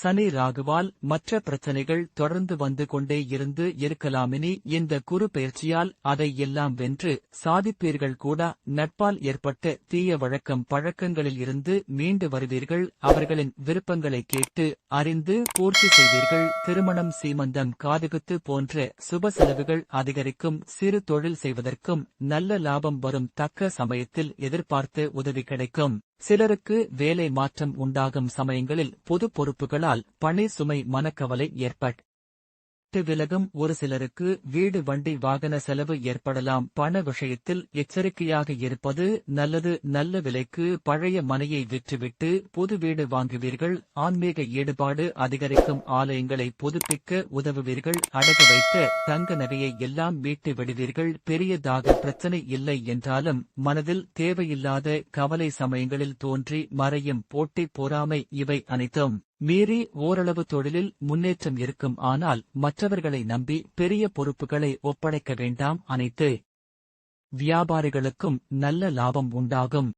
சனி ராகுவால் மற்ற பிரச்சனைகள் தொடர்ந்து வந்து கொண்டே இருக்கலாமினி இந்த குரு பெயர்ச்சியால் அதை எல்லாம் வென்று சாதிப்பீர்கள் கூட. நட்பால் ஏற்பட்ட தீய பழக்கங்களில் இருந்து மீண்டு வருவீர்கள். அவர்களின் விருப்பங்களை கேட்டு அறிந்து பூர்த்தி செய்வீர்கள். திருமணம், சீமந்தம், காதுகுத்து போன்ற சுப செலவுகள் அதிகரிக்கும். சிறு தொழில் செய்வதற்கும் நல்ல லாபம் வரும். தக்க சமயத்தில் எதிர்பார்த்த உதவி கிடைக்கும். சிலருக்கு வேலை மாற்றம் உண்டாகும். சமயங்களில் பொது பொறுப்புகளால் பணி சுமை, மனக்கவலை ஏற்பட்டு விலகும். ஒரு சிலருக்கு வீடு, வண்டி, வாகன செலவு ஏற்படலாம். பண விஷயத்தில் எச்சரிக்கையாக இருப்பது நல்லது. நல்ல விலைக்கு பழைய மனையை விற்றுவிட்டு புது வீடு வாங்குவீர்கள். ஆன்மீக ஈடுபாடு அதிகரிக்கும். ஆலயங்களை புதுப்பிக்க உதவுவீர்கள். அடகு வைத்த தங்க நகையை எல்லாம் மீட்டு விடுவீர்கள். பெரியதாக பிரச்சனை இல்லை என்றாலும் மனதில் தேவையில்லாத கவலை சமயங்களில் தோன்றி மறையும். போட்டி, பொறாமை இவை அனைத்தும் மீறி ஓரளவு தொழிலில் முன்னேற்றம் இருக்கும். ஆனால் மற்றவர்களை நம்பி பெரிய பொறுப்புகளை ஒப்படைக்க வேண்டாம். அனைத்து வியாபாரிகளுக்கும் நல்ல லாபம் உண்டாகும்.